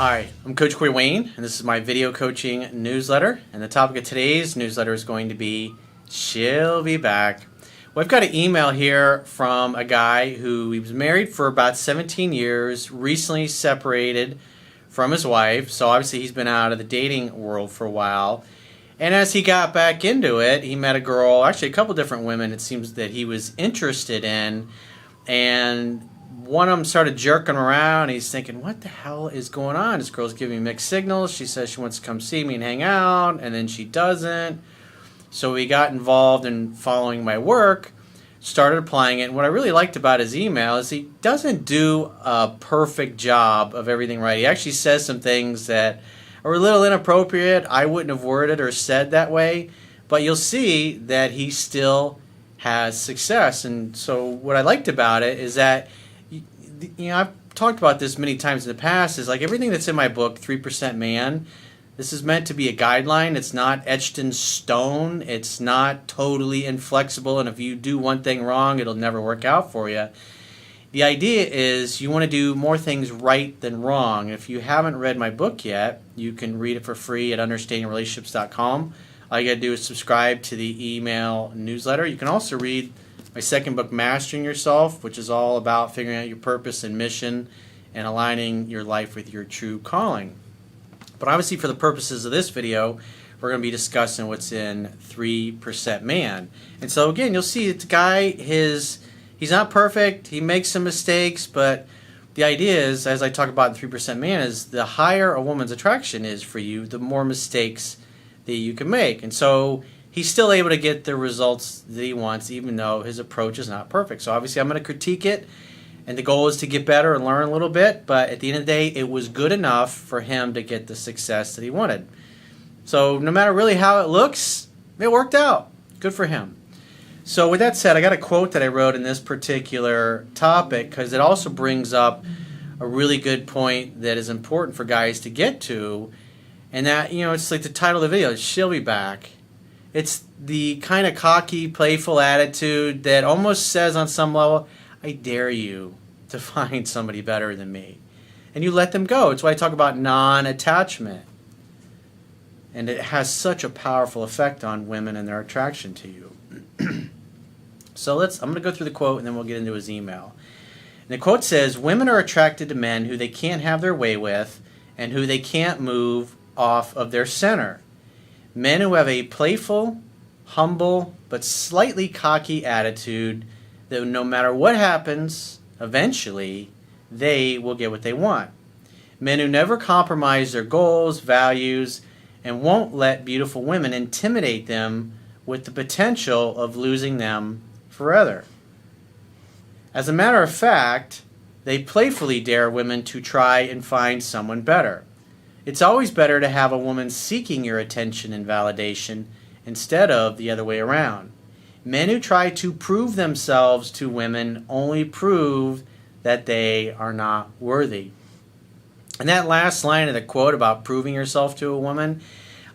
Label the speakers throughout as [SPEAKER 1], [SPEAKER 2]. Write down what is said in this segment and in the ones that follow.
[SPEAKER 1] Hi, I'm Coach Corey Wayne, and this is my video coaching newsletter. And the topic of today's newsletter is going to be, she'll be back. Well, I've got an email here from a guy who he was married for about 17 years, recently separated from his wife. So obviously he's been out of the dating world for a while. And as he got back into it, he met a girl, actually a couple different women it seems that he was interested in. And one of them started jerking around. He's thinking, what the hell is going on? This girl's giving me mixed signals. She says she wants to come see me and hang out, and then she doesn't. So he got involved in following my work, started applying it. And what I really liked about his email is he doesn't do a perfect job of everything right. He actually says some things that are a little inappropriate. I wouldn't have worded or said that way. But you'll see that he still has success. And so what I liked about it is that I've talked about this many times in the past, is like everything that's in my book, 3% Man, this is meant to be a guideline. It's not etched in stone. It's not totally inflexible, and if you do one thing wrong, it'll never work out for you. The idea is you want to do more things right than wrong. If you haven't read my book yet, you can read it for free at understandingrelationships.com. All you got to do is subscribe to the email newsletter. You can also read my second book, Mastering Yourself, which is all about figuring out your purpose and mission and aligning your life with your true calling. But obviously for the purposes of this video, we're going to be discussing what's in 3% Man. And so again, you'll see that the guy, he's not perfect, he makes some mistakes, but the idea is, as I talk about in 3% Man, is the higher a woman's attraction is for you, the more mistakes that you can make. And so he's still able to get the results that he wants, even though his approach is not perfect. So obviously I'm going to critique it, and the goal is to get better and learn a little bit, but at the end of the day, it was good enough for him to get the success that he wanted. So no matter really how it looks, it worked out. Good for him. So with that said, I got a quote that I wrote in this particular topic because it also brings up a really good point that is important for guys to get to, and that, it's like the title of the video, she'll be back. It's the kind of cocky, playful attitude that almost says on some level, I dare you to find somebody better than me. And you let them go. It's why I talk about non-attachment. And it has such a powerful effect on women and their attraction to you. So I'm going to go through the quote and then we'll get into his email. And the quote says, women are attracted to men who they can't have their way with and who they can't move off of their center. Men who have a playful, humble, but slightly cocky attitude that no matter what happens, eventually, they will get what they want. Men who never compromise their goals, values, and won't let beautiful women intimidate them with the potential of losing them forever. As a matter of fact, they playfully dare women to try and find someone better. It's always better to have a woman seeking your attention and validation instead of the other way around. Men who try to prove themselves to women only prove that they are not worthy. And that last line of the quote about proving yourself to a woman,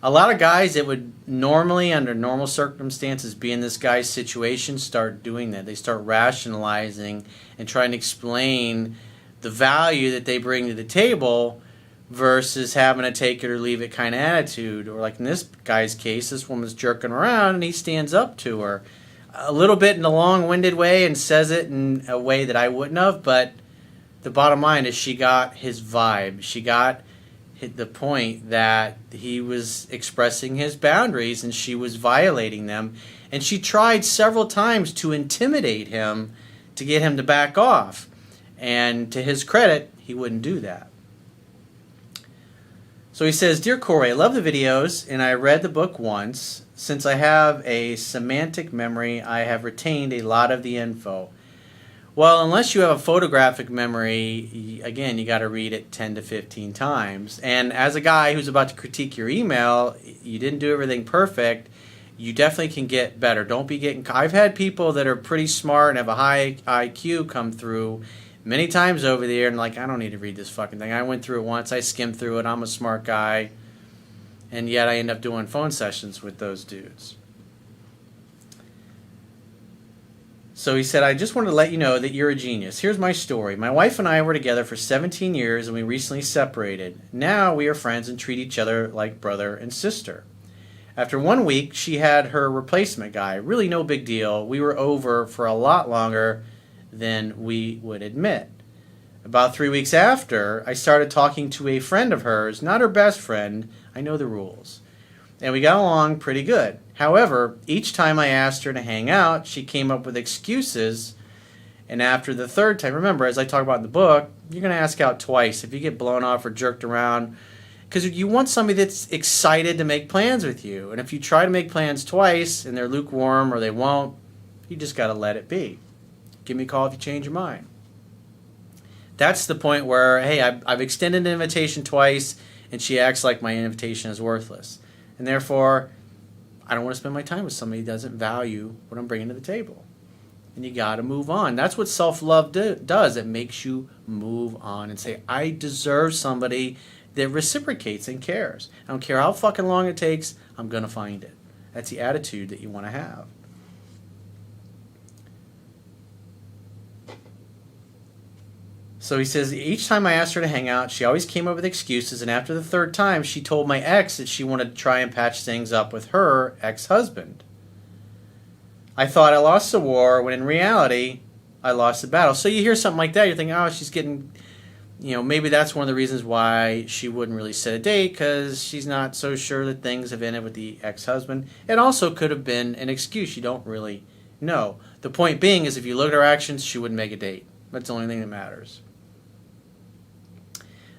[SPEAKER 1] a lot of guys that would normally, under normal circumstances, be in this guy's situation start doing that. They start rationalizing and trying to explain the value that they bring to the table versus having a take it or leave it kind of attitude. Or like in this guy's case, this woman's jerking around and he stands up to her a little bit in a long-winded way and says it in a way that I wouldn't have, but the bottom line is she got his vibe. She got the point that he was expressing his boundaries and she was violating them, and she tried several times to intimidate him to get him to back off, and to his credit, he wouldn't do that. So he says, Dear Corey, I love the videos and I read the book once. Since I have a semantic memory, I have retained a lot of the info. Well, unless you have a photographic memory, again, you got to read it 10 to 15 times. And as a guy who's about to critique your email, you didn't do everything perfect. You definitely can get better. Don't be getting... I've had people that are pretty smart and have a high IQ come through many times over the year, and like, I don't need to read this fucking thing. I went through it once. I skimmed through it. I'm a smart guy. And yet I end up doing phone sessions with those dudes. So he said, I just wanted to let you know that you're a genius. Here's my story. My wife and I were together for 17 years and we recently separated. Now we are friends and treat each other like brother and sister. After 1 week, she had her replacement guy. Really no big deal. We were over for a lot longer than we would admit. About 3 weeks after, I started talking to a friend of hers, not her best friend. I know the rules. And we got along pretty good. However, each time I asked her to hang out, she came up with excuses. And after the third time, remember, as I talk about in the book, you're going to ask out twice if you get blown off or jerked around. Because you want somebody that's excited to make plans with you. And if you try to make plans twice and they're lukewarm or they won't, you just got to let it be. Give me a call if you change your mind. That's the point where, hey, I've extended an invitation twice and she acts like my invitation is worthless. And therefore, I don't want to spend my time with somebody who doesn't value what I'm bringing to the table. And you got to move on. That's what self-love does. It makes you move on and say, I deserve somebody that reciprocates and cares. I don't care how fucking long it takes, I'm going to find it. That's the attitude that you want to have. So he says, each time I asked her to hang out, she always came up with excuses, and after the third time, she told my ex that she wanted to try and patch things up with her ex-husband. I thought I lost the war, when in reality, I lost the battle. So you hear something like that, you're thinking, oh, she's getting, maybe that's one of the reasons why she wouldn't really set a date, because she's not so sure that things have ended with the ex-husband. It also could have been an excuse. You don't really know. The point being is if you look at her actions, she wouldn't make a date. That's the only thing that matters.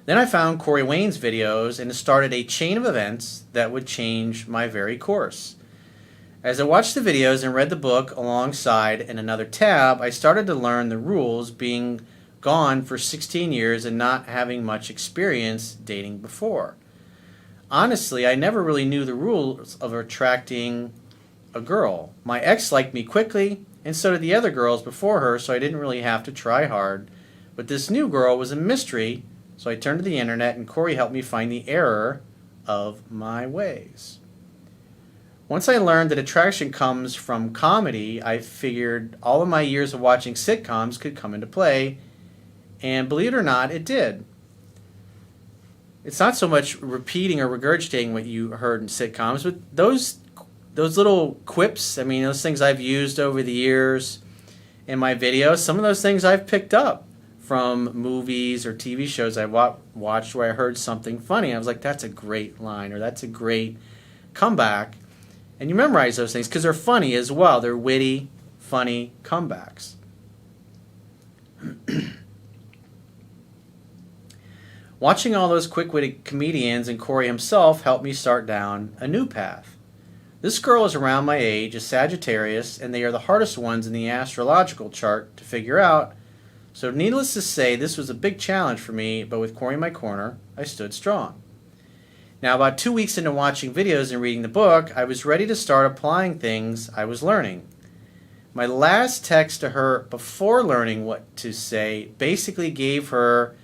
[SPEAKER 1] Then I found Corey Wayne's videos and it started a chain of events that would change my very course. As I watched the videos and read the book alongside in another tab, I started to learn the rules, being gone for 16 years and not having much experience dating before. Honestly, I never really knew the rules of attracting a girl. My ex liked me quickly, and so did the other girls before her, so I didn't really have to try hard. But this new girl was a mystery, so I turned to the internet and Corey helped me find the error of my ways. Once I learned that attraction comes from comedy, I figured all of my years of watching sitcoms could come into play, and believe it or not, it did. It's not so much repeating or regurgitating what you heard in sitcoms, but those little quips, those things I've used over the years in my videos, some of those things I've picked up from movies or TV shows I watched where I heard something funny. I was like, that's a great line, or that's a great comeback. And you memorize those things because they're funny as well. They're witty, funny comebacks. Watching all those quick-witted comedians and Corey himself helped me start down a new path. This girl is around my age, a Sagittarius, and they are the hardest ones in the astrological chart to figure out. So needless to say, this was a big challenge for me, but with Corey in my corner, I stood strong. Now, about 2 weeks into watching videos and reading the book, I was ready to start applying things I was learning. My last text to her before learning what to say basically gave her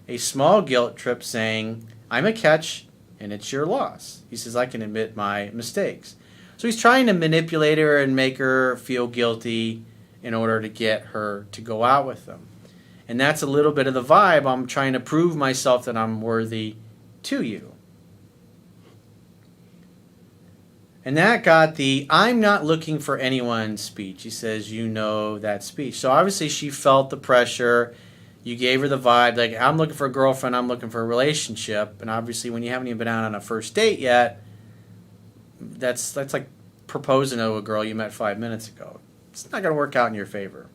[SPEAKER 1] a small guilt trip saying, I'm a catch and it's your loss. He says, I can admit my mistakes. So he's trying to manipulate her and make her feel guilty in order to get her to go out with him. And that's a little bit of the vibe. I'm trying to prove myself that I'm worthy to you. And that got the I'm not looking for anyone speech. He says, you know that speech. So obviously she felt the pressure. You gave her the vibe, like, I'm looking for a girlfriend, I'm looking for a relationship. And obviously when you haven't even been out on a first date yet, that's like proposing to a girl you met 5 minutes ago. It's not going to work out in your favor.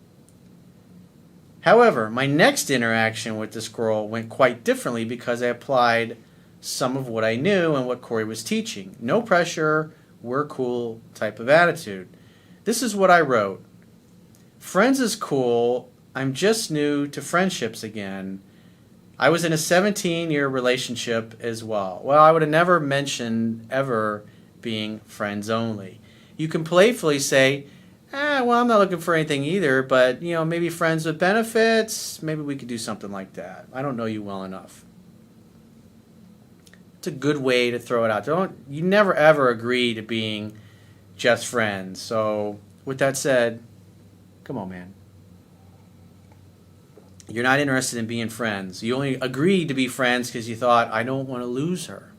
[SPEAKER 1] However, my next interaction with this girl went quite differently because I applied some of what I knew and what Corey was teaching. No pressure, we're cool type of attitude. This is what I wrote. Friends is cool. I'm just new to friendships again. I was in a 17-year relationship as well. Well, I would have never mentioned ever being friends only. You can playfully say, well, I'm not looking for anything either, but, maybe friends with benefits, maybe we could do something like that. I don't know you well enough. It's a good way to throw it out. You never ever agree to being just friends. So, with that said, Come on, man. You're not interested in being friends. You only agreed to be friends because you thought, I don't want to lose her.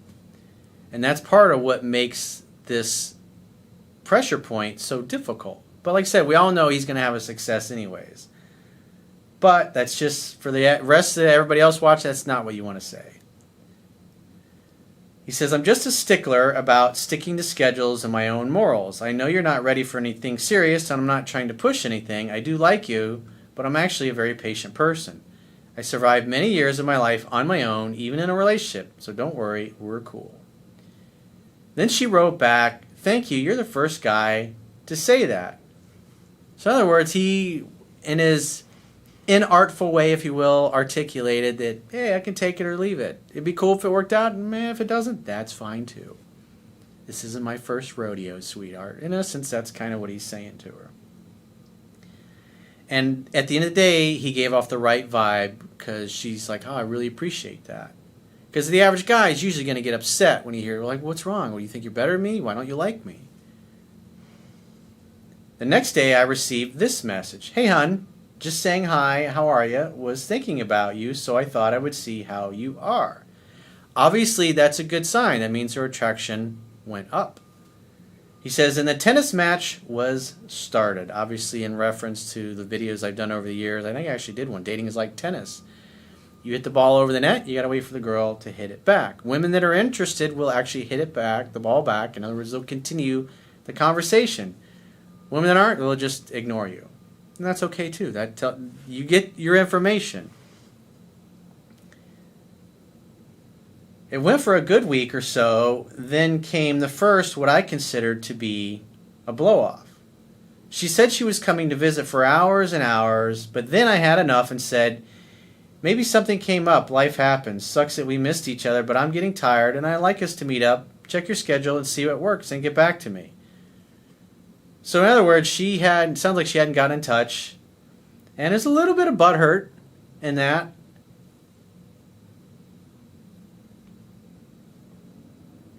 [SPEAKER 1] And that's part of what makes this pressure point so difficult. But like I said, we all know he's going to have a success anyways. But that's just, for the rest of everybody else watching, that's not what you want to say. He says, I'm just a stickler about sticking to schedules and my own morals. I know you're not ready for anything serious, and I'm not trying to push anything. I do like you, but I'm actually a very patient person. I survived many years of my life on my own, even in a relationship, so don't worry, we're cool. Then she wrote back, thank you, you're the first guy to say that. So in other words, he, in his inartful way, if you will, articulated that, hey, I can take it or leave it. It'd be cool if it worked out, and if it doesn't, that's fine too. This isn't my first rodeo, sweetheart. In essence, that's kind of what he's saying to her. And at the end of the day, he gave off the right vibe because she's like, oh, I really appreciate that. Because the average guy is usually going to get upset when you hear, like, what's wrong? What, do you think you're better than me? Why don't you like me? The next day, I received this message. Hey, hun, just saying hi, how are you? Was thinking about you, so I thought I would see how you are. Obviously, that's a good sign. That means her attraction went up. He says, and the tennis match was started. Obviously, in reference to the videos I've done over the years. I think I actually did one. Dating is like tennis. You hit the ball over the net, you got to wait for the girl to hit it back. Women that are interested will actually hit it back, the ball back. In other words, they'll continue the conversation. Women that aren't, they'll just ignore you. And that's okay too. You get your information. It went for a good week or so, then came the first, what I considered to be a blow-off. She said she was coming to visit for hours and hours, but then I had enough and said, maybe something came up, life happens, sucks that we missed each other, but I'm getting tired and I'd like us to meet up, check your schedule and see what works and get back to me. So in other words, sounds like she hadn't gotten in touch, and there's a little bit of butthurt in that.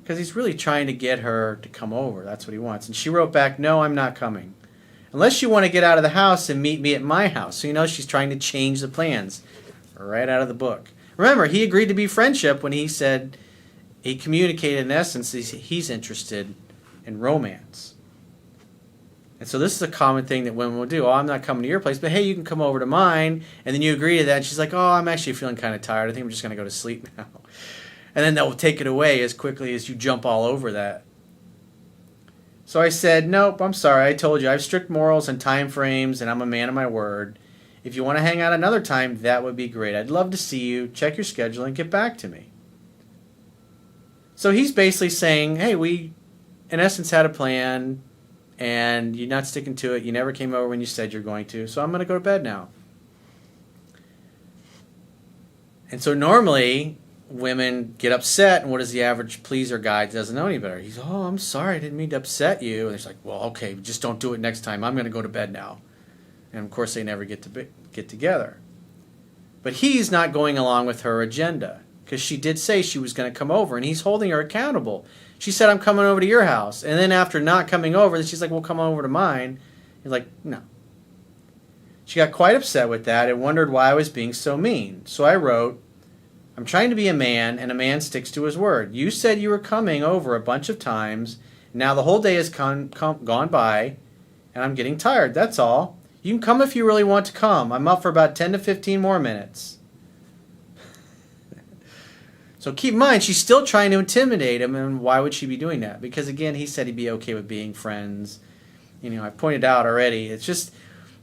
[SPEAKER 1] Because he's really trying to get her to come over. That's what he wants. And she wrote back, no, I'm not coming. Unless you want to get out of the house and meet me at my house. So you know she's trying to change the plans right out of the book. Remember, he agreed to be friendship when he said, he communicated in essence he's interested in romance. And so this is a common thing that women will do. Oh, I'm not coming to your place, but hey, you can come over to mine. And then you agree to that. And she's like, oh, I'm actually feeling kind of tired. I think I'm just going to go to sleep now. And then they'll take it away as quickly as you jump all over that. So I said, nope, I'm sorry. I told you I have strict morals and time frames, and I'm a man of my word. If you want to hang out another time, that would be great. I'd love to see you. Check your schedule and get back to me. So he's basically saying, hey, we, in essence, had a plan, and you're not sticking to it. You never came over when you said you're going to, so I'm going to go to bed now. And so normally, women get upset, and what does the average pleaser guy doesn't know any better? He's, oh, I'm sorry, I didn't mean to upset you. And it's like, well, okay, just don't do it next time. I'm going to go to bed now. And of course, they never get together. But he's not going along with her agenda, because she did say she was going to come over, and he's holding her accountable. She said, I'm coming over to your house. And then after not coming over, she's like, well, come over to mine. He's like, no. She got quite upset with that and wondered why I was being so mean. So I wrote, I'm trying to be a man, and a man sticks to his word. You said you were coming over a bunch of times. Now the whole day has gone by, and I'm getting tired. That's all. You can come if you really want to come. I'm up for about 10 to 15 more minutes. So keep in mind, she's still trying to intimidate him, and why would she be doing that? Because, again, he said he'd be okay with being friends. You know, I pointed out already, it's just,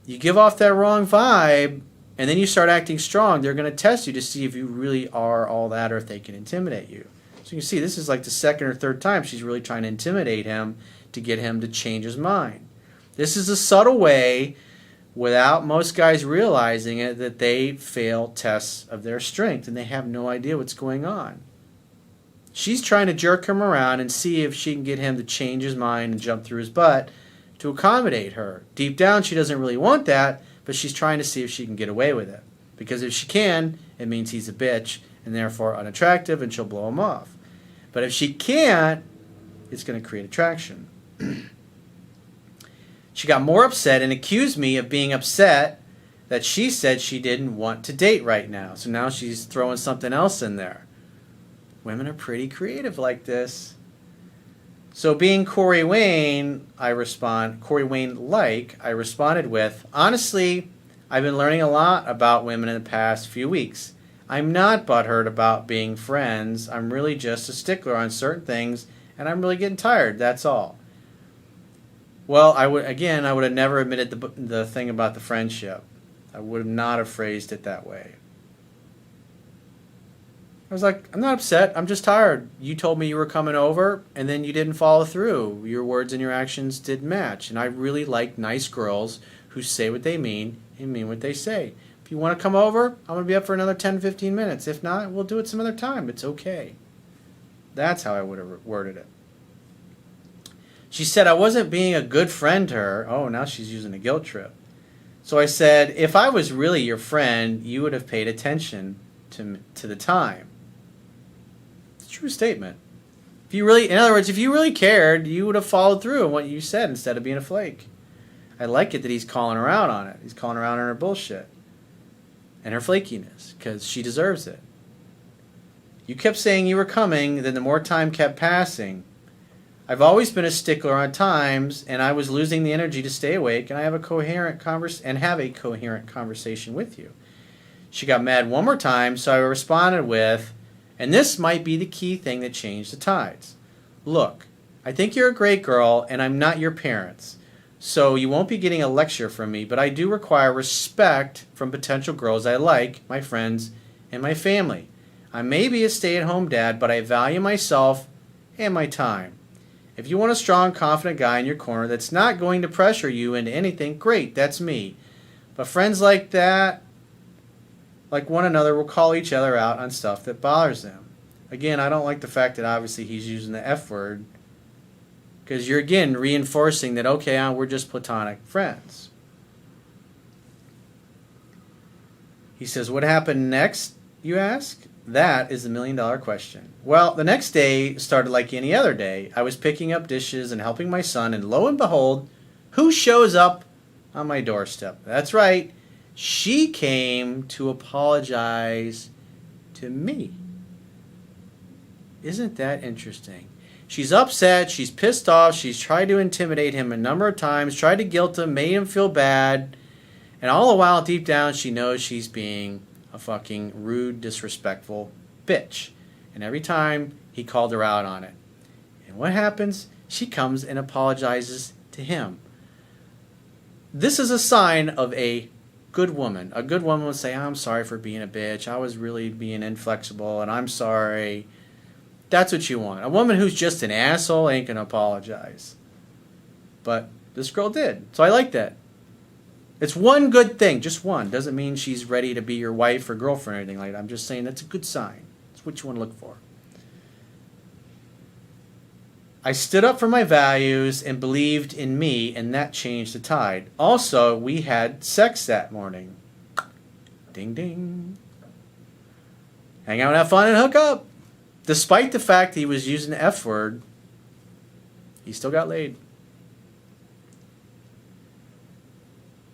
[SPEAKER 1] you give off that wrong vibe, and then you start acting strong, they're going to test you to see if you really are all that or if they can intimidate you. So you can see this is like the second or third time she's really trying to intimidate him to get him to change his mind. This is a subtle way, without most guys realizing it, that they fail tests of their strength and they have no idea what's going on. She's trying to jerk him around and see if she can get him to change his mind and jump through his butt to accommodate her. Deep down, she doesn't really want that, but she's trying to see if she can get away with it. Because if she can, it means he's a bitch and therefore unattractive, and she'll blow him off. But if she can't, it's going to create attraction. She She got more upset and accused me of being upset that she said she didn't want to date right now. So now she's throwing something else in there. Women are pretty creative like this. So being Corey Wayne, I responded with, honestly, I've been learning a lot about women in the past few weeks. I'm not butthurt about being friends. I'm really just a stickler on certain things, and I'm really getting tired. That's all. Well, I would have never admitted the thing about the friendship. I would not have phrased it that way. I was like, I'm not upset. I'm just tired. You told me you were coming over, and then you didn't follow through. Your words and your actions didn't match. And I really like nice girls who say what they mean and mean what they say. If you want to come over, I'm going to be up for another 10, 15 minutes. If not, we'll do it some other time. It's okay. That's how I would have worded it. She said I wasn't being a good friend to her. Oh, now she's using a guilt trip. So I said, if I was really your friend, you would have paid attention to the time. It's a true statement. In other words, if you really cared, you would have followed through on what you said instead of being a flake. I like it that he's calling her out on it. He's calling her out on her bullshit and her flakiness because she deserves it. You kept saying you were coming, then the more time kept passing. I've always been a stickler on times, and I was losing the energy to stay awake, and have a coherent conversation with you. She got mad one more time, so I responded with, and this might be the key thing that changed the tides. Look, I think you're a great girl, and I'm not your parents, so you won't be getting a lecture from me, but I do require respect from potential girls I like, my friends, and my family. I may be a stay-at-home dad, but I value myself and my time. If you want a strong, confident guy in your corner that's not going to pressure you into anything, great, that's me. But friends like that, like one another, will call each other out on stuff that bothers them. Again, I don't like the fact that obviously he's using the F word because you're, again, reinforcing that, okay, we're just platonic friends. He says, what happened next, you ask? That is the million-dollar question. Well, the next day started like any other day. I was picking up dishes and helping my son, and lo and behold, who shows up on my doorstep? That's right. She came to apologize to me. Isn't that interesting? She's upset. She's pissed off. She's tried to intimidate him a number of times, tried to guilt him, made him feel bad. And all the while, deep down, she knows she's being a fucking rude, disrespectful bitch. And every time he called her out on it. And what happens? She comes and apologizes to him. This is a sign of a good woman. A good woman would say, I'm sorry for being a bitch. I was really being inflexible and I'm sorry. That's what you want. A woman who's just an asshole ain't going to apologize. But this girl did. So I like that. It's one good thing, just one. Doesn't mean she's ready to be your wife or girlfriend or anything like that. I'm just saying that's a good sign. That's what you want to look for. I stood up for my values and believed in me, and that changed the tide. Also, we had sex that morning. Ding, ding. Hang out and have fun and hook up. Despite the fact he was using the F word, he still got laid.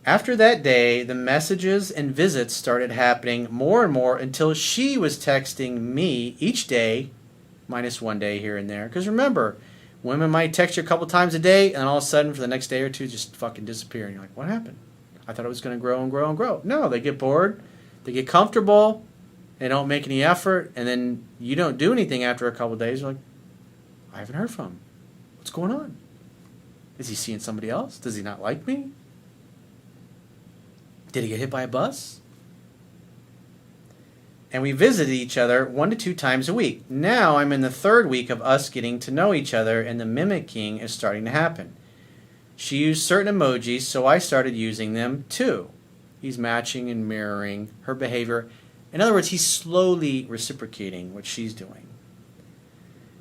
[SPEAKER 1] After that day, the messages and visits started happening more and more until she was texting me each day, minus one day here and there. Because remember, women might text you a couple times a day, and all of a sudden, for the next day or two, just fucking disappear. And you're like, what happened? I thought it was going to grow and grow and grow. No, they get bored, they get comfortable, they don't make any effort, and then you don't do anything after a couple days. You're like, I haven't heard from him. What's going on? Is he seeing somebody else? Does he not like me? Did he get hit by a bus? And we visited each other 1 to 2 times a week. Now I'm in the 3rd week of us getting to know each other, and the mimicking is starting to happen. She used certain emojis, so I started using them too. He's matching and mirroring her behavior. In other words, he's slowly reciprocating what she's doing.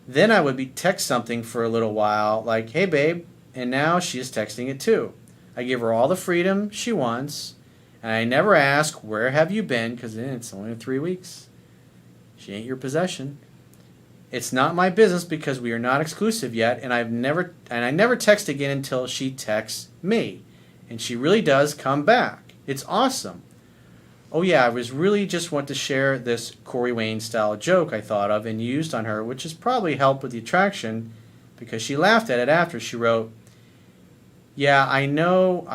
[SPEAKER 1] Then I would be text something for a little while, like, hey babe, and now she is texting it too. I give her all the freedom she wants. And I never ask, where have you been? Because it's only 3 weeks. She ain't your possession. It's not my business because we are not exclusive yet, and I never text again until she texts me. And she really does come back. It's awesome. Oh yeah, I was really just want to share this Corey Wayne style joke I thought of and used on her, which has probably helped with the attraction because she laughed at it after. She wrote, Yeah, I know,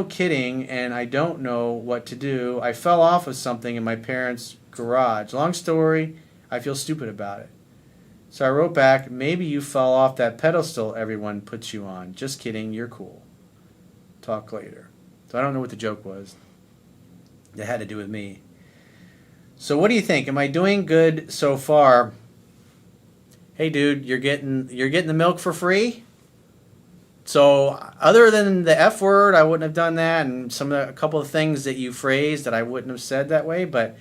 [SPEAKER 1] kidding, and I don't know what to do. I fell off of something in my parents' garage. Long story, I feel stupid about it. So I wrote back, maybe you fell off that pedestal everyone puts you on. Just kidding, you're cool. Talk later. So I don't know what the joke was. That had to do with me. So what do you think? Am I doing good so far? Hey dude, you're getting the milk for free? So other than the F word, I wouldn't have done that, and a couple of things that you phrased that I wouldn't have said that way, but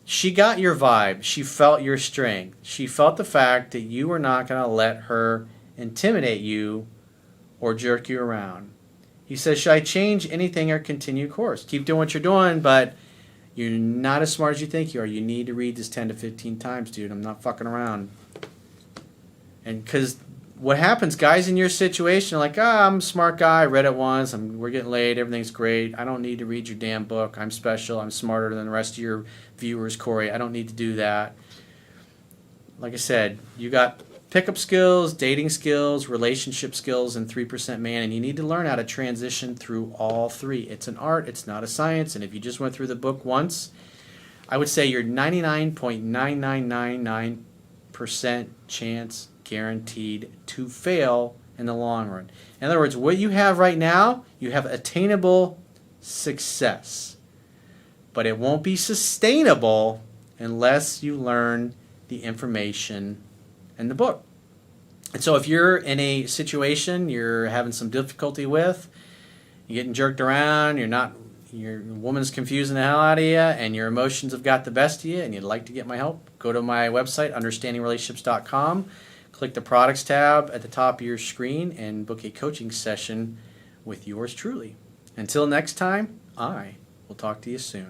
[SPEAKER 1] she got your vibe. She felt your strength. She felt the fact that you were not going to let her intimidate you or jerk you around. He says, should I change anything or continue course? Keep doing what you're doing, but you're not as smart as you think you are. You need to read this 10 to 15 times, dude. I'm not fucking around. And because what happens, guys in your situation are like, I'm a smart guy. I read it once. We're getting laid. Everything's great. I don't need to read your damn book. I'm special. I'm smarter than the rest of your viewers, Corey. I don't need to do that. Like I said, you got pickup skills, dating skills, relationship skills, and 3% man, and you need to learn how to transition through all three. It's an art. It's not a science, and if you just went through the book once, I would say you're 99.9999% chance guaranteed to fail in the long run. In other words, what you have right now, you have attainable success, but it won't be sustainable unless you learn the information in the book. And so if you're in a situation you're having some difficulty with, you're getting jerked around, your woman's confusing the hell out of you, and your emotions have got the best of you, and you'd like to get my help, go to my website, understandingrelationships.com, click the products tab at the top of your screen, and book a coaching session with yours truly. Until next time, I will talk to you soon.